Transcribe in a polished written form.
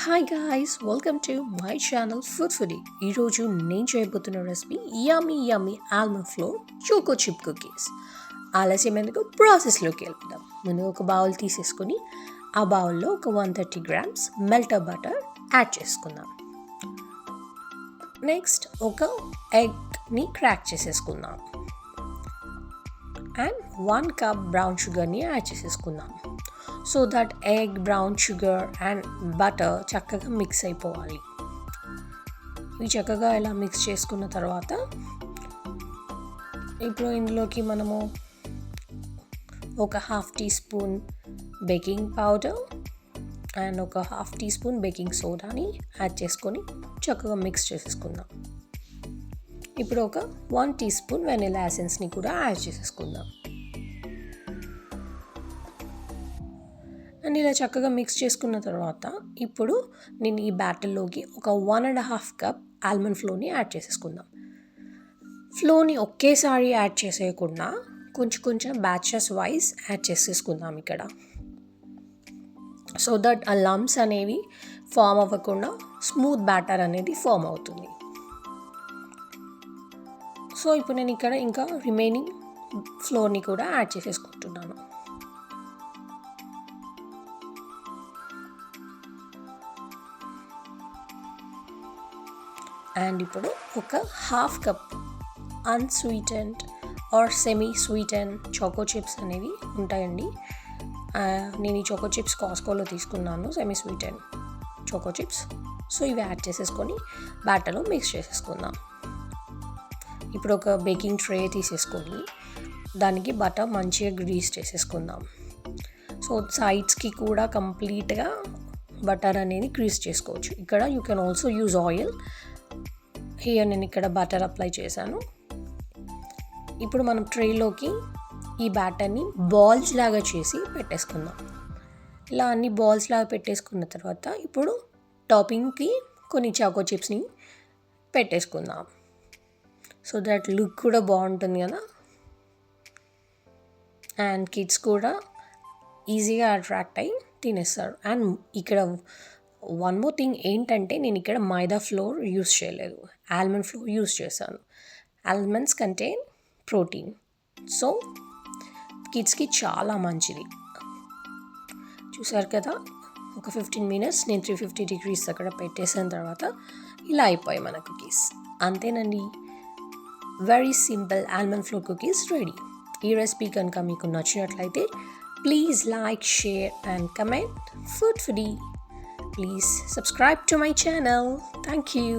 Hi guys, welcome to my channel food foodie. ఈరోజు నేను చేయబోతున్న recipe yummy yummy almond flour choco chip cookies. ఆలస్యం ఎందుకు, ప్రాసెస్లోకి వెళ్దాం. ముందు ఒక బౌల్ తీసేసుకొని ఆ బౌల్లో ఒక 130 grams మెల్టర్ బటర్ యాడ్ చేసుకుందాం. నెక్స్ట్ ఒక ఎగ్ని క్రాక్ చేసేసుకుందాం అండ్ 1 cup బ్రౌన్ షుగర్ని యాడ్ చేసేసుకుందాం. So that egg, brown sugar and butter చక్కగా మిక్స్ అయిపోవాలి. ఇవి చక్కగా ఇలా మిక్స్ చేసుకున్న తర్వాత ఇప్పుడు ఇందులోకి మనము ఒక 1/2 teaspoon బేకింగ్ పౌడర్ అండ్ ఒక 1/2 teaspoon బేకింగ్ సోడాని యాడ్ చేసుకొని చక్కగా మిక్స్ చేసేసుకుందాం. ఇప్పుడు ఒక 1 teaspoon వెనిలా ఎసెన్స్ని కూడా యాడ్ చేసేసుకుందాం. అండ్ ఇలా చక్కగా మిక్స్ చేసుకున్న తర్వాత ఇప్పుడు నేను ఈ బ్యాటర్లోకి ఒక 1.5 cup ఆల్మండ్ ఫ్లోర్ని యాడ్ చేసేసుకుందాం. ఫ్లోర్ని ఒకేసారి యాడ్ చేసేయకుండా కొంచెం కొంచెం బ్యాచెస్ వైజ్ యాడ్ చేసేసుకుందాం ఇక్కడ. సో దట్ ఆ లంప్స్ అనేవి ఫామ్ అవ్వకుండా స్మూత్ బ్యాటర్ అనేది ఫామ్ అవుతుంది. సో ఇప్పుడు నేను ఇక్కడ ఇంకా రిమైనింగ్ ఫ్లోర్ని కూడా యాడ్ చేసేసుకుంటున్నాను. అండ్ ఇప్పుడు ఒక 1/2 cup unsweetened or semi sweetened choco chips అనేవి ఉంటాయండి. నేను ఈ చోకో చిప్స్ కాస్కోలో తీసుకున్నాను, semi sweetened choco chips. So ఇవి యాడ్ చేసేసుకొని బ్యాటర్లో మిక్స్ చేసేసుకుందాం. ఇప్పుడు ఒక బేకింగ్ ట్రే తీసేసుకొని దానికి బటర్ మంచిగా గ్రీస్ చేసేసుకుందాం. సో సైడ్స్కి కూడా కంప్లీట్గా బటర్ అనేది గ్రీస్ చేసుకోవచ్చు. ఇక్కడ you can also use oil. Here నేను ఇక్కడ బటర్ అప్లై చేశాను. ఇప్పుడు మనం ట్రేలోకి ఈ బ్యాటర్ని బాల్స్ లాగా చేసి పెట్టేసుకుందాం. ఇలా అన్ని బాల్స్ లాగా పెట్టేసుకున్న తర్వాత ఇప్పుడు టాపింగ్కి కొన్ని చాకో చిప్స్ని పెట్టేసుకుందాం. సో దట్ లుక్ కూడా బాగుంటుంది కదా, అండ్ కిడ్స్ కూడా ఈజీగా అట్రాక్ట్ అయ్యి తినేస్తారు. అండ్ ఇక్కడ వన్ మోర్ థింగ్ ఏంటంటే నేను ఇక్కడ మైదా ఫ్లోర్ యూస్ చేయలేదు, ఆల్మండ్ ఫ్లోర్ యూస్ చేశాను. ఆల్మండ్స్ కంటైన్ ప్రోటీన్, సో కిడ్స్కి చాలా మంచిది. చూసారు కదా, ఒక 15 minutes నేను 350 degrees అక్కడ పెట్టేసిన తర్వాత ఇలా అయిపోయాయి మన కుకీస్. అంతేనండి, very simple almond floor cookies ready. ఈ రెసిపీ కనుక మీకు నచ్చినట్లయితే please like, share and comment. Food Foodie. Please subscribe to my channel. Thank you.